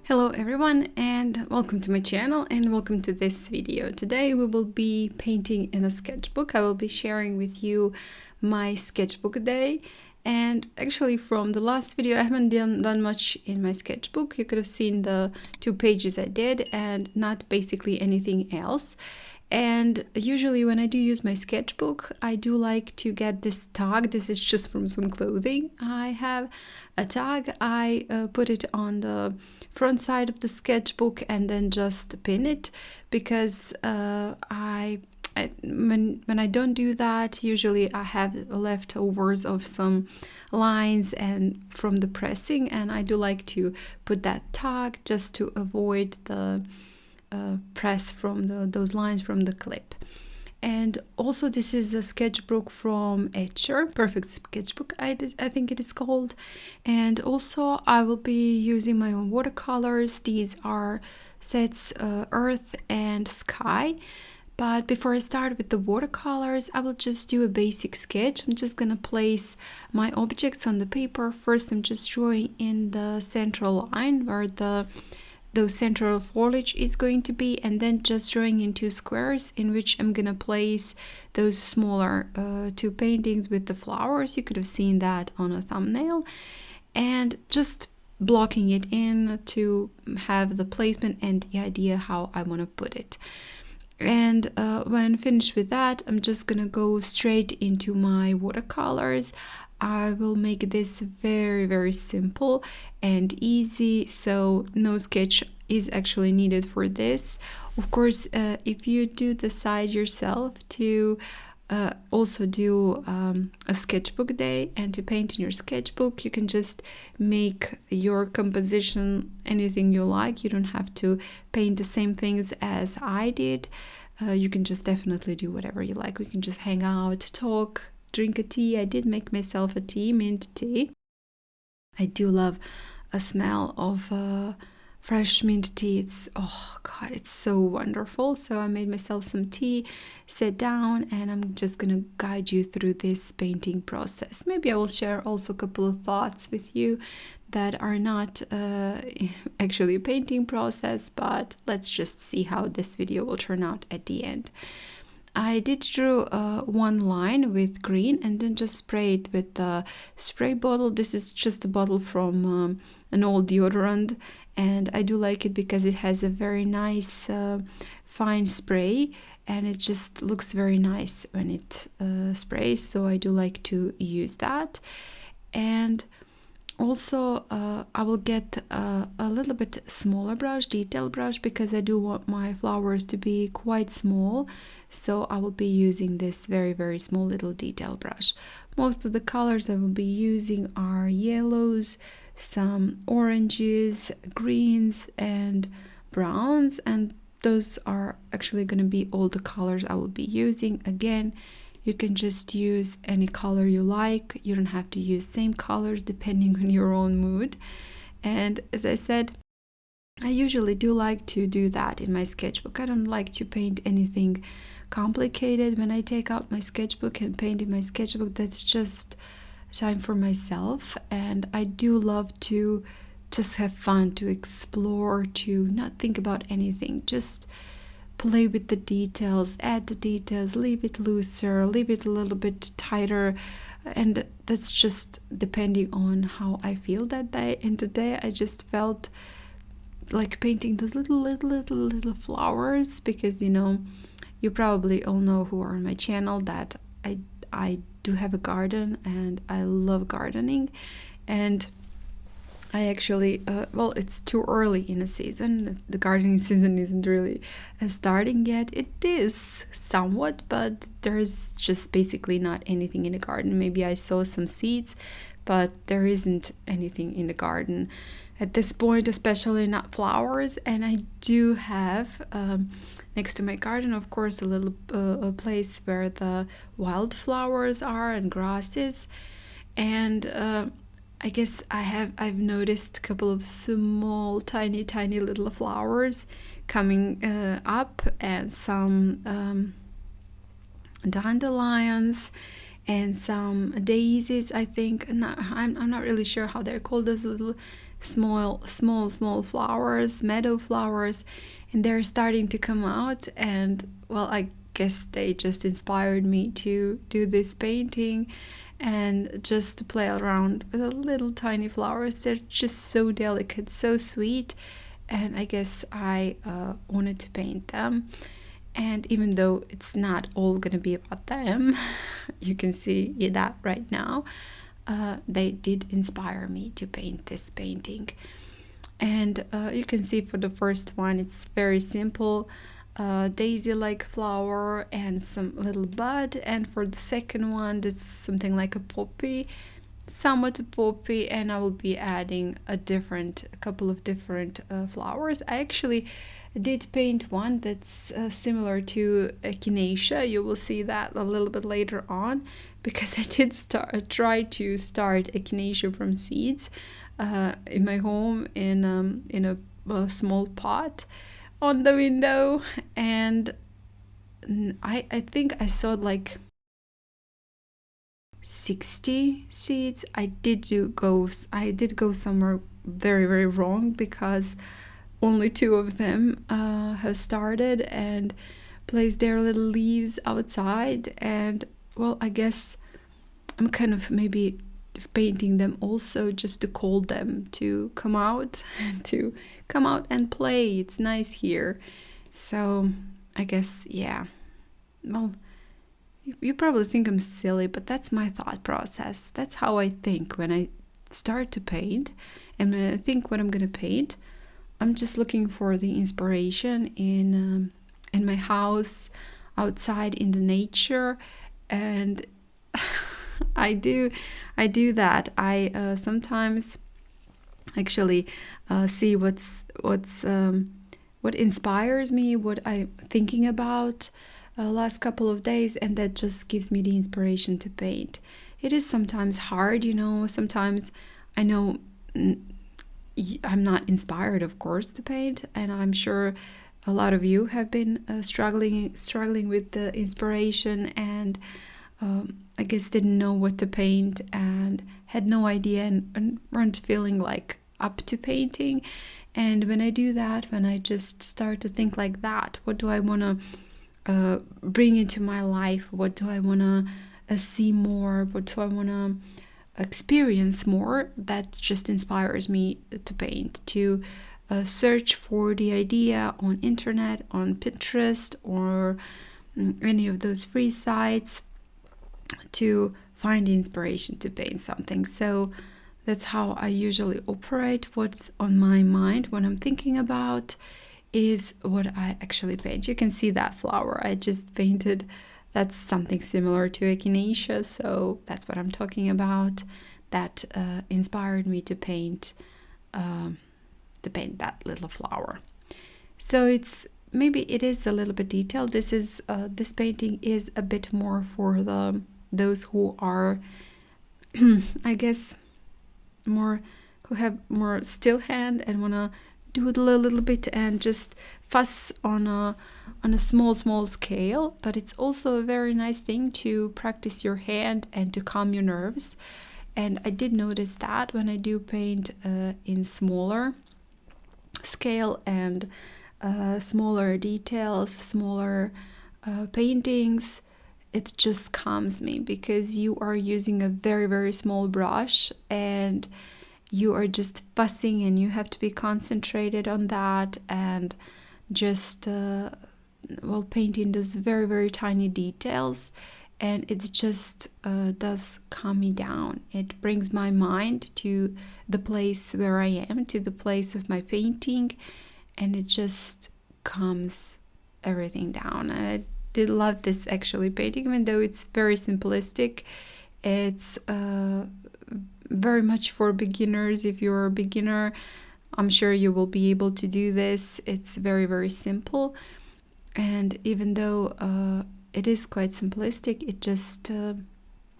Hello everyone and welcome to my channel and welcome to this video. Today we will be painting in a sketchbook. I will be sharing with you my sketchbook day, and actually from the last video I haven't done much in my sketchbook. You could have seen the 2 pages I did and not basically anything else. And usually when I do use my sketchbook, I do like to get this tag. This is just from some clothing. I have a tag. I put it on the front side of the sketchbook and then just pin it, because when I don't do that, usually I have leftovers of some lines and from the pressing, and I do like to put that tag just to avoid the press from those lines from the clip. And also this is a sketchbook from Etchr, Perfect Sketchbook I think it is called. And also I will be using my own watercolors. These are sets Earth and Sky. But before I start with the watercolors, I will just do a basic sketch. I'm just gonna place my objects on the paper. First I'm just drawing in the central line where those central foliage is going to be, and then just drawing into squares in which I'm gonna place those smaller 2 paintings with the flowers. You could have seen that on a thumbnail, and just blocking it in to have the placement and the idea how I want to put it. And when finished with that, I'm just gonna go straight into my watercolors. I will make this very simple and easy, so no sketch is actually needed for this. Of course, if you do decide yourself to also do a sketchbook day and to paint in your sketchbook, you can just make your composition anything you like. You don't have to paint the same things as I did. You can just definitely do whatever you like. We can just hang out, talk, drink a tea. I did make myself a tea, mint tea. I do love a smell of fresh mint tea. It's, oh god, it's so wonderful. So I made myself some tea, sat down, and I'm just gonna guide you through this painting process. Maybe I will share also a couple of thoughts with you that are not actually a painting process, but let's just see how this video will turn out at the end. I did draw one line with green and then just spray it with the spray bottle. This is just a bottle from an old deodorant, and I do like it because it has a very nice fine spray, and it just looks very nice when it sprays, so I do like to use that. And also I will get a little bit smaller brush, detail brush, because I do want my flowers to be quite small, so I will be using this very small little detail brush. Most of the colors I will be using are yellows, some oranges, greens and browns, and those are actually going to be all the colors I will be using. Again, you can just use any color you like. You don't have to use same colors depending on your own mood. And as I said, I usually do like to do that in my sketchbook. I don't like to paint anything complicated. When I take out my sketchbook and paint in my sketchbook, that's just time for myself. And I do love to just have fun, to explore, to not think about anything, just play with the details, add the details, leave it looser, leave it a little bit tighter, and that's just depending on how I feel that day. And today I just felt like painting those little flowers, because you probably all know who are on my channel that I do have a garden and I love gardening. And I actually, well, it's too early in the season. The gardening season isn't really starting yet. It is somewhat, but there's just basically not anything in the garden. Maybe I saw some seeds, but there isn't anything in the garden at this point, especially not flowers. And I do have, next to my garden, of course, a little place where the wildflowers are and grasses. And I guess I've noticed a couple of small, tiny little flowers coming up, and some dandelions and some daisies, I think. I'm not really sure how they're called, those little small flowers, meadow flowers, and they're starting to come out. And well, I guess they just inspired me to do this painting and just to play around with the little tiny flowers. They're just so delicate, so sweet, and I guess I wanted to paint them. And even though it's not all gonna be about them, you can see that right now, they did inspire me to paint this painting. And you can see for the first one, it's very simple, daisy-like flower and some little bud. And for the second one, that's something like a poppy, somewhat a poppy, and I will be adding a couple of different flowers. I actually did paint one that's similar to echinacea. You will see that a little bit later on, because I did try to start echinacea from seeds in my home in a small pot on the window, and I think I saw like 60 seeds. I did go somewhere very, very wrong, because only 2 of them have started and placed their little leaves outside. And well, I guess I'm kind of maybe painting them also just to call them to come out and play. It's nice here. So I guess, yeah, well, you probably think I'm silly, but that's my thought process. That's how I think when I start to paint. And when I think what I'm gonna paint, I'm just looking for the inspiration in my house, outside in the nature, and I do that. I sometimes actually see what inspires me, what I'm thinking about last couple of days, and that just gives me the inspiration to paint. It is sometimes hard, sometimes I know I'm not inspired, of course, to paint, and I'm sure a lot of you have been struggling with the inspiration, and I guess didn't know what to paint and had no idea and weren't feeling like up to painting. And when I do that, when I just start to think like that, what do I want to bring into my life? What do I want to see more? What do I want to experience more? That just inspires me to paint, to search for the idea on internet, on Pinterest, or any of those free sites, to find the inspiration to paint something. So that's how I usually operate. What's on my mind, what I'm thinking about, is what I actually paint. You can see that flower I just painted. That's something similar to echinacea, so that's what I'm talking about. That inspired me to paint that little flower. So maybe it is a little bit detailed. This painting is a bit more for those who are, I guess, who have more still hand and wanna doodle a little bit and just fuss on a small scale. But it's also a very nice thing to practice your hand and to calm your nerves. And I did notice that when I do paint in smaller scale and smaller details, smaller paintings, it just calms me, because you are using a very, very small brush and you are just fussing, and you have to be concentrated on that, and just painting those very, very tiny details. And it just does calm me down. It brings my mind to the place where I am, to the place of my painting, and it just calms everything down. And I did love this actually painting, even though it's very simplistic. It's very much for beginners. If you're a beginner, I'm sure you will be able to do this. It's very, very simple. And even though it is quite simplistic, it just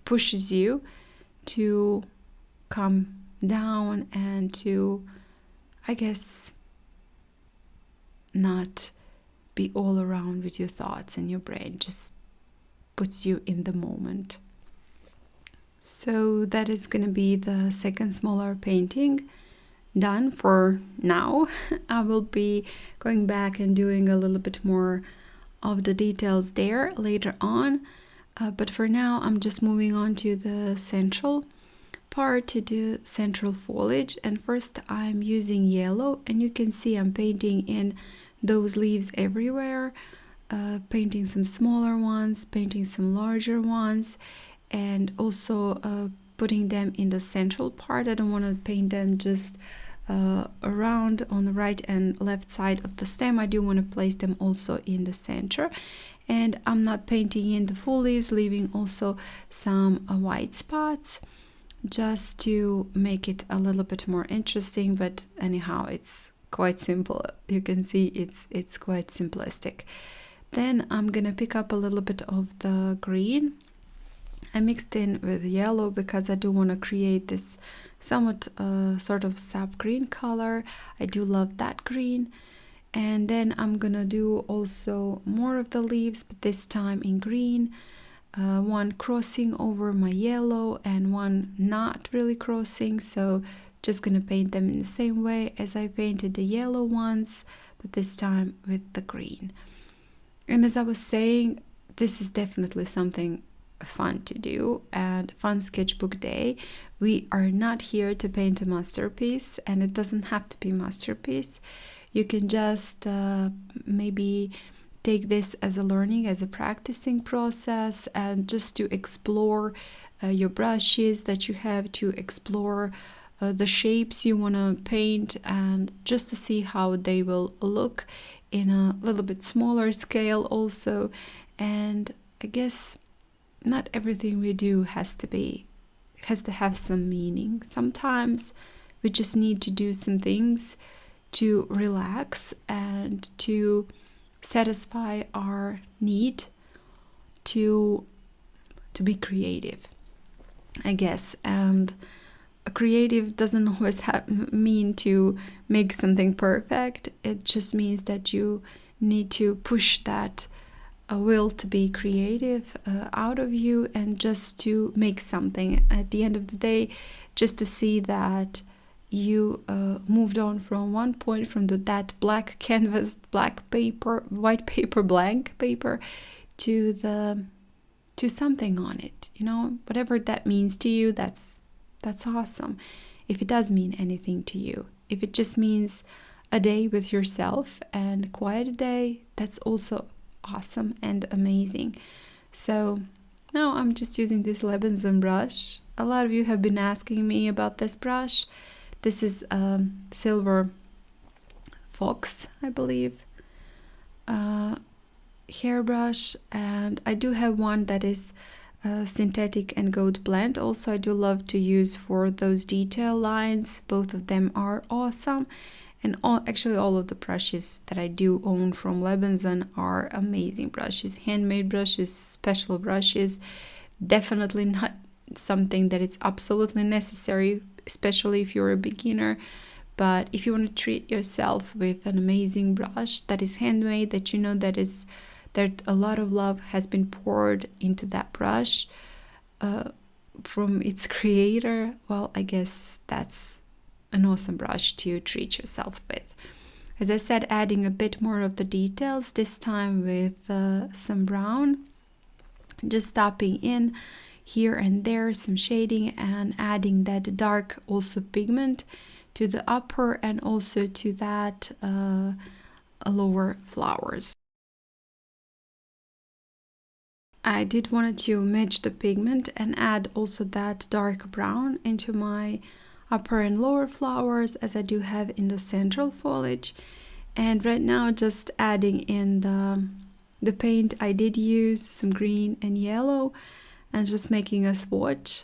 pushes you to calm down and to, I guess, not be all around with your thoughts and your brain. Just puts you in the moment. So that is going to be the second smaller painting. done for now. I will be going back and doing a little bit more of the details there later on. But for now, I'm just moving on to the central part, to do central foliage. And first I'm using yellow, and you can see I'm painting in those leaves everywhere, painting some smaller ones, painting some larger ones, and also putting them in the central part. I don't want to paint them just around on the right and left side of the stem. I do want to place them also in the center. And I'm not painting in the full leaves, leaving also some white spots just to make it a little bit more interesting. But anyhow, it's quite simple. You can see it's quite simplistic. Then I'm gonna pick up a little bit of the green. I mixed in with yellow because I do want to create this somewhat sort of sap green color. I do love that green. And then I'm gonna do also more of the leaves, but this time in green, one crossing over my yellow and one not really crossing, so just gonna paint them in the same way as I painted the yellow ones, but this time with the green. And as I was saying, this is definitely something fun to do and fun sketchbook day. We are not here to paint a masterpiece, and it doesn't have to be a masterpiece. You can just maybe take this as a learning, as a practicing process, and just to explore your brushes that you have, to explore the shapes you want to paint, and just to see how they will look in a little bit smaller scale also. And I guess not everything we do has to have some meaning. Sometimes we just need to do some things to relax and to satisfy our need to be creative, I guess. And a creative doesn't always mean to make something perfect. It just means that you need to push that will to be creative out of you, and just to make something at the end of the day, just to see that you moved on from one point, from that black canvas, black paper, white paper, blank paper, to something on it. You know, whatever that means to you, that's awesome. If it does mean anything to you, if it just means a day with yourself and a quiet day, that's also awesome and amazing. So now I'm just using this Lebenson brush. A lot of you have been asking me about this brush. This is Silver Fox, I believe, hairbrush, and I do have one that is synthetic and gold blend. Also, I do love to use for those detail lines. Both of them are awesome, and actually all of the brushes that I do own from Lebenson are amazing brushes, handmade brushes, special brushes. Definitely not something that is absolutely necessary, especially if you're a beginner. But if you want to treat yourself with an amazing brush that is handmade, that you know that a lot of love has been poured into that brush from its creator, well, I guess that's an awesome brush to treat yourself with. As I said, adding a bit more of the details, this time with some brown, just stopping in here and there, some shading, and adding that dark also pigment to the upper and also to that lower flowers. I did want to match the pigment and add also that dark brown into my upper and lower flowers, as I do have in the central foliage. And right now just adding in the paint I did use, some green and yellow, and just making a swatch.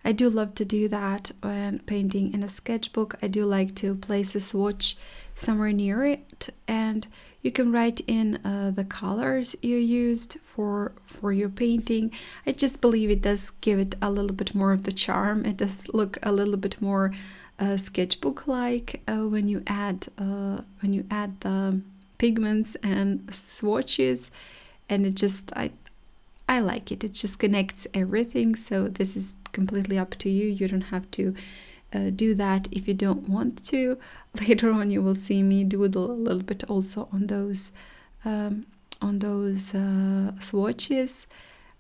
I do love to do that when painting in a sketchbook. I do like to place a swatch somewhere near it, and you can write in the colors you used for your painting. I just believe it does give it a little bit more of the charm. It does look a little bit more sketchbook-like when you add the pigments and swatches, and it just I like it. It just connects everything. So this is completely up to you. You don't have to do that if you don't want to. Later on you will see me doodle a little bit also on those swatches.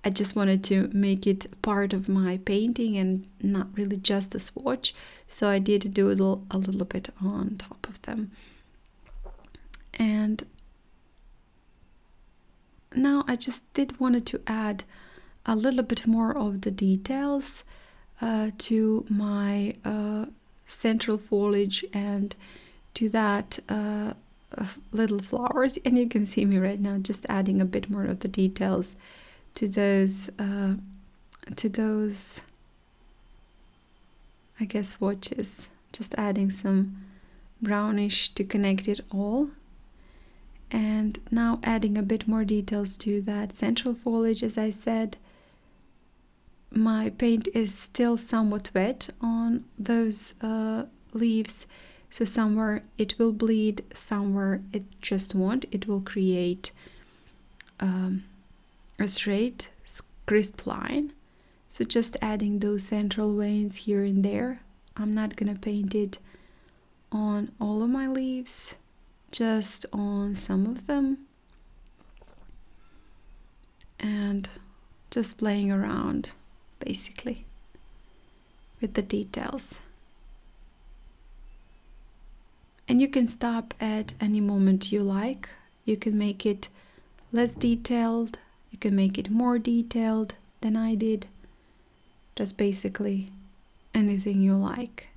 I just wanted to make it part of my painting and not really just a swatch, so I did doodle a little bit on top of them. And now I just did wanted to add a little bit more of the details to my central foliage and to that little flowers. And you can see me right now just adding a bit more of the details to those I guess swatches, just adding some brownish to connect it all. And now adding a bit more details to that central foliage. As I said, my paint is still somewhat wet on those leaves, so somewhere it will bleed, somewhere it just won't. It will create a straight, crisp line. So just adding those central veins here and there. I'm not gonna paint it on all of my leaves, just on some of them, and just playing around basically with the details. And you can stop at any moment you like. You can make it less detailed, you can make it more detailed than I did, just basically anything you like.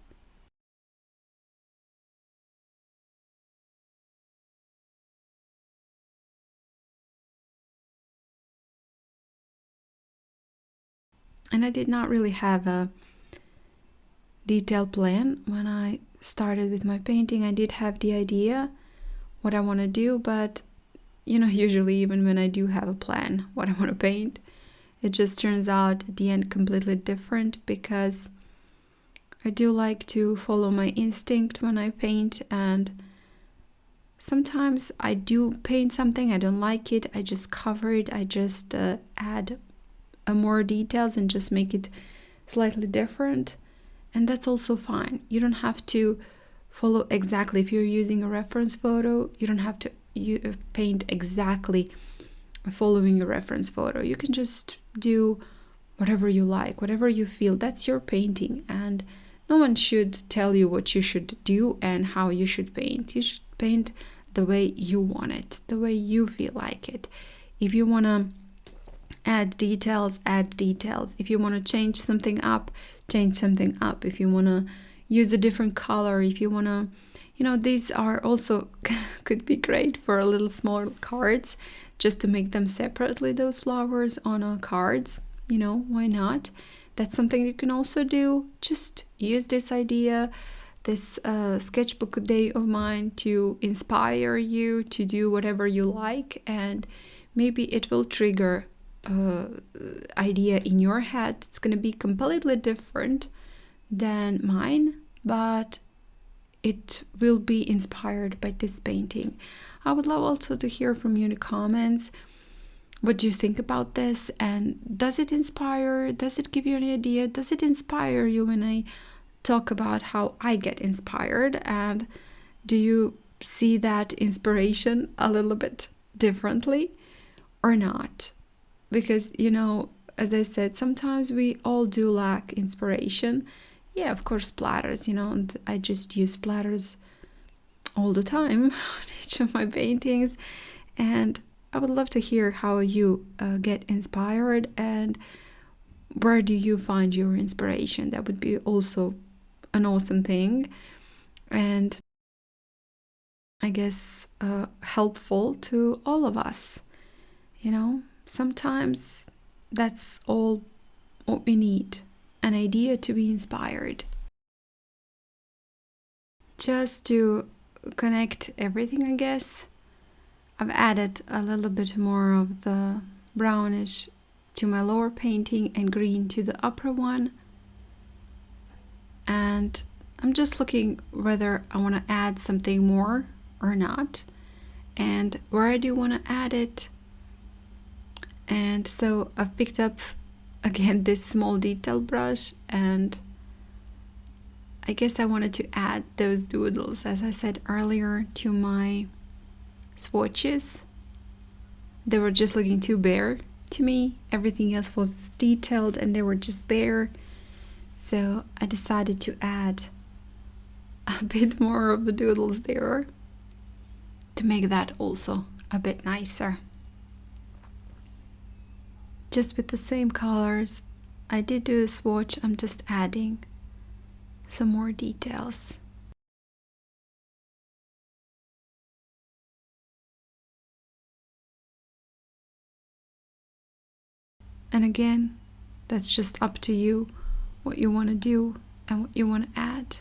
And I did not really have a detailed plan when I started with my painting. I did have the idea what I want to do, but you know, usually even when I do have a plan what I want to paint, it just turns out at the end completely different, because I do like to follow my instinct when I paint, and sometimes I do paint something, I don't like it, I just cover it, I just add more details and just make it slightly different, and that's also fine. You don't have to follow exactly. If you're using a reference photo, you don't have to paint exactly following your reference photo. You can just do whatever you like, whatever you feel. That's your painting, and no one should tell you what you should do and how you should paint. You should paint the way you want it, the way you feel like it. If you want to add details, add details. If you want to change something up, change something up. If you want to use a different color, if you want to, you know, these are also could be great for a little small cards, just to make them separately, those flowers on cards, you know, why not? That's something you can also do. Just use this idea, this sketchbook day of mine, to inspire you to do whatever you like, and maybe it will trigger idea in your head. It's going to be completely different than mine, but it will be inspired by this painting. I would love also to hear from you in the comments. What do you think about this? And does it inspire? Does it give you any idea? Does it inspire you when I talk about how I get inspired? And do you see that inspiration a little bit differently or not? Because, you know, as I said, sometimes we all do lack inspiration. Yeah, of course, splatters, you know, and I just use splatters all the time on each of my paintings. And I would love to hear how you get inspired, and where do you find your inspiration. That would be also an awesome thing, and I guess helpful to all of us. You know, sometimes that's all what we need, an idea to be inspired. Just to connect everything, I guess, I've added a little bit more of the brownish to my lower painting and green to the upper one. And I'm just looking whether I want to add something more or not, and where I do want to add it. And so I've picked up again this small detail brush, and I guess I wanted to add those doodles, as I said earlier, to my swatches. They were just looking too bare to me. Everything else was detailed and they were just bare. So I decided to add a bit more of the doodles there to make that also a bit nicer. Just with the same colors, I did do a swatch. I'm just adding some more details. And again, that's just up to you, what you want to do and what you want to add.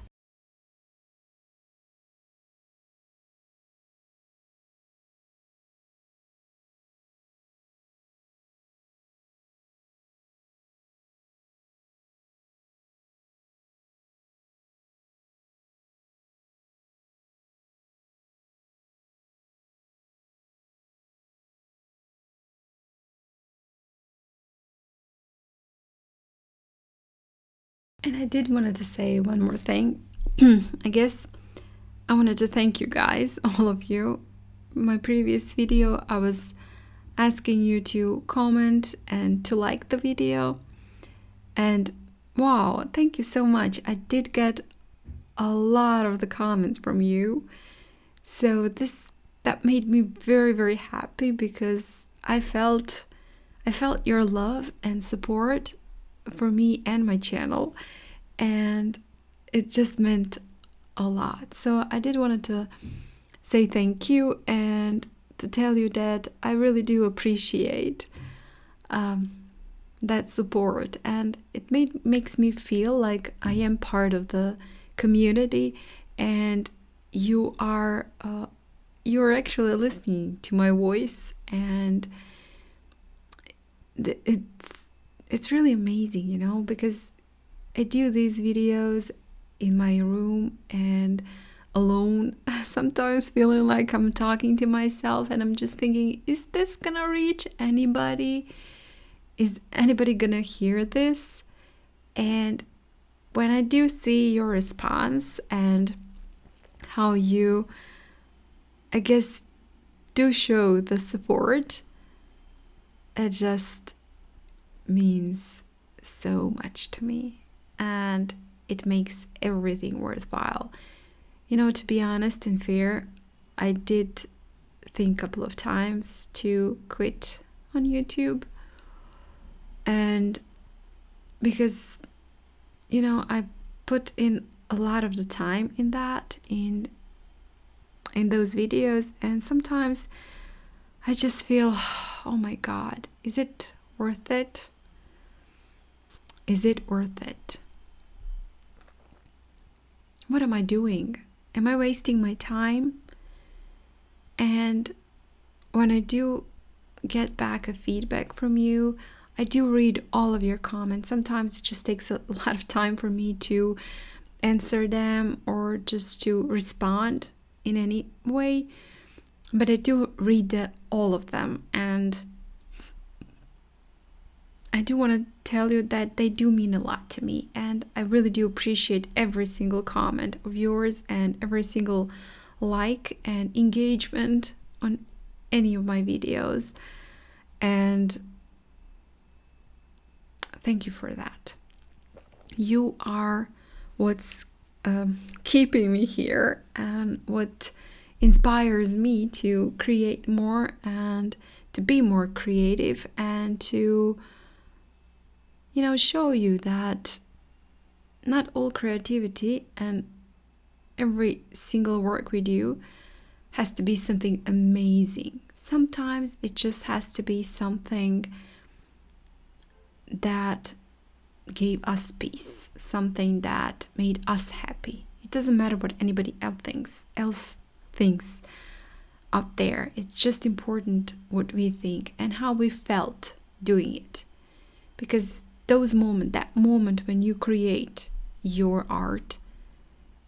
And I did wanted to say one more thing. I guess I wanted to thank you guys, all of you. My previous video, I was asking you to comment and to like the video. And wow, thank you so much. I did get a lot of the comments from you. So that made me very, very happy because I felt your love and support for me and my channel, and it just meant a lot. So I did wanted to say thank you and to tell you that I really do appreciate that support, and it makes me feel like I am part of the community, and you're actually listening to my voice, and it's really amazing, you know, because I do these videos in my room and alone, sometimes feeling like I'm talking to myself, and I'm just thinking, is this gonna reach anybody? Is anybody gonna hear this? And when I do see your response and how you, I guess, do show the support, it just means so much to me, and it makes everything worthwhile. You know, to be honest and fair, I did think a couple of times to quit on YouTube, and because, you know, I put in a lot of the time in that, in those videos, and sometimes I just feel, oh my God, is it worth it? Is it worth it? What am I doing? Am I wasting my time? And when I do get back a feedback from you, I do read all of your comments. Sometimes it just takes a lot of time for me to answer them or just to respond in any way. But I do read all of them, and I do want to tell you that they do mean a lot to me, and I really do appreciate every single comment of yours and every single like and engagement on any of my videos, and thank you for that. You are what's keeping me here and what inspires me to create more and to be more creative and to, you know, show you that not all creativity and every single work we do has to be something amazing. Sometimes it just has to be something that gave us peace, something that made us happy. It doesn't matter what anybody else thinks out there. It's just important what we think and how we felt doing it. Because that moment when you create your art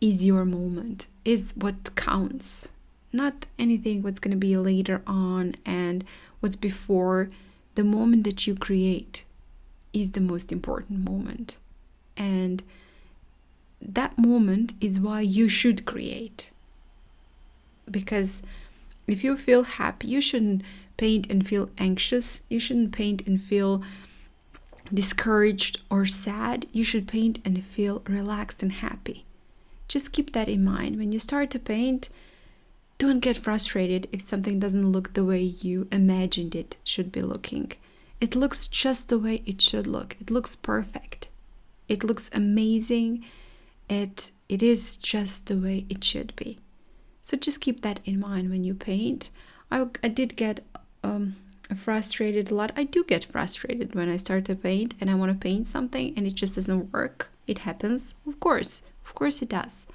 is your moment, is what counts. Not anything what's going to be later on and what's before. The moment that you create is the most important moment. And that moment is why you should create. Because if you feel happy, you shouldn't paint and feel anxious. You shouldn't paint and feel discouraged or sad. You should paint and feel relaxed and happy. Just keep that in mind. When you start to paint, don't get frustrated if something doesn't look the way you imagined it should be looking. It looks just the way it should look. It looks perfect. It looks amazing. It is just the way it should be. So just keep that in mind when you paint. I did get frustrated a lot. I do get frustrated when I start to paint and I want to paint something and it just doesn't work. It happens, of course it does.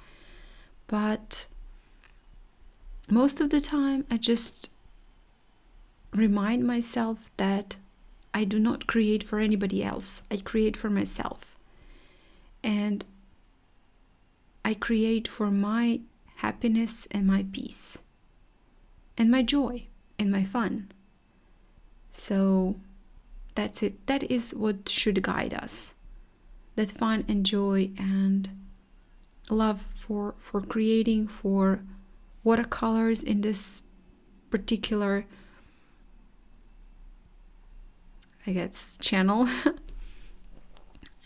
But most of the time I just remind myself that I do not create for anybody else. I create for myself. And I create for my happiness and my peace and my joy and my fun. So that's it. That is what should guide us. That fun and joy and love for creating, for watercolors in this particular, I guess, channel.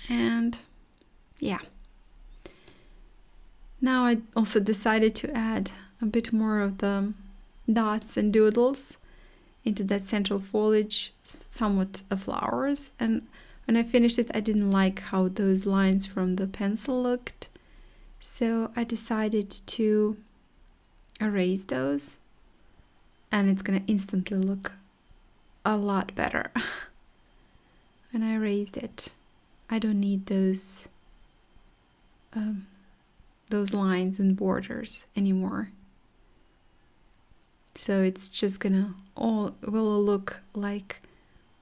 And yeah. Now I also decided to add a bit more of the dots and doodles into that central foliage, somewhat of flowers. And when I finished it, I didn't like how those lines from the pencil looked. So I decided to erase those, and it's gonna instantly look a lot better. When I erased it, I don't need those lines and borders anymore. So it's just gonna will look like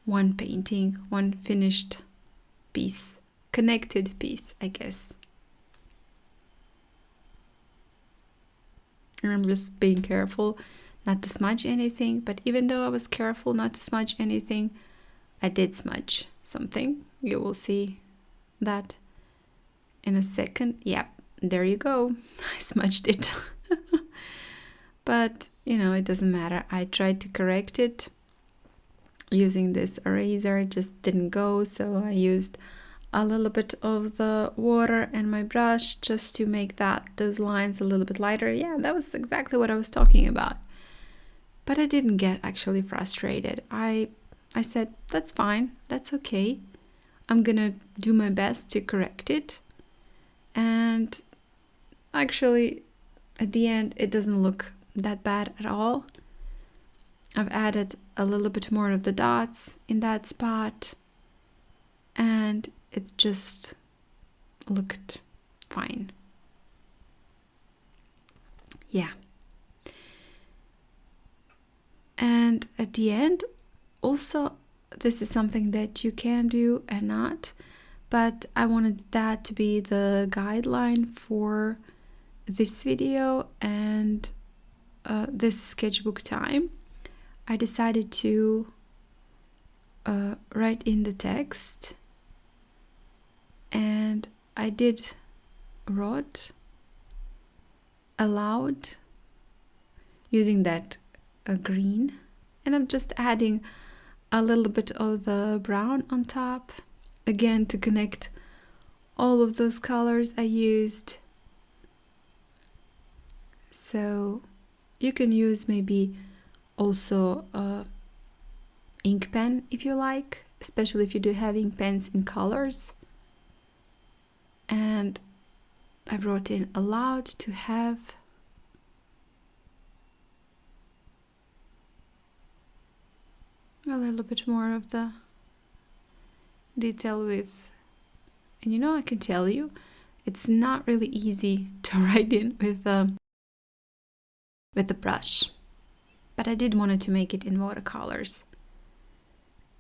one painting, one finished piece, connected piece, I guess. And I'm just being careful not to smudge anything, but even though I was careful not to smudge anything, I did smudge something. You will see that in a second. Yep, there you go. I smudged it. But, it doesn't matter. I tried to correct it using this eraser. It just didn't go, so I used a little bit of the water and my brush just to make those lines a little bit lighter. Yeah, that was exactly what I was talking about. But I didn't get actually frustrated. I said, that's fine, that's okay. I'm gonna do my best to correct it. And actually, at the end, it doesn't look that bad at all. I've added a little bit more of the dots in that spot, and it just looked fine. Yeah. And at the end, also, this is something that you can do and not, but I wanted that to be the guideline for this video and this sketchbook time. I decided to write in the text, and I did wrote aloud using that green, and I'm just adding a little bit of the brown on top, again to connect all of those colors I used. So you can use maybe also ink pen if you like, especially if you do have ink pens in colors. And I wrote in aloud to have a little bit more of the detail with, and I can tell you, it's not really easy to write in with the brush, but I did wanted to make it in watercolors,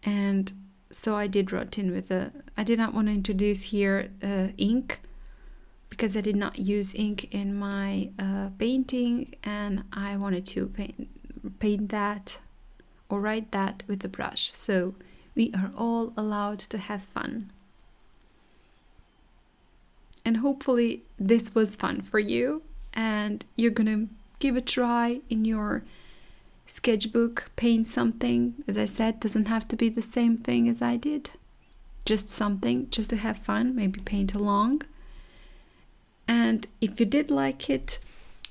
and so I did write in with I did not want to introduce here ink, because I did not use ink in my painting, and I wanted to paint that or write that with the brush. So we are all allowed to have fun. And hopefully this was fun for you and you're gonna give a try in your sketchbook, paint something. As I said, doesn't have to be the same thing as I did. Just something, just to have fun, maybe paint along. And if you did like it,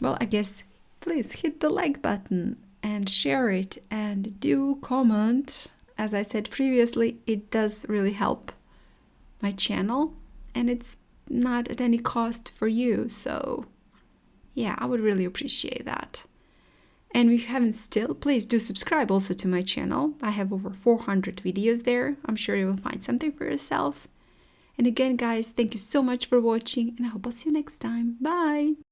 well, I guess please hit the like button and share it and do comment. As I said previously, it does really help my channel and it's not at any cost for you. So yeah, I would really appreciate that. And if you haven't still, please do subscribe also to my channel. I have over 400 videos there. I'm sure you will find something for yourself. And again, guys, thank you so much for watching and I hope I'll see you next time. Bye!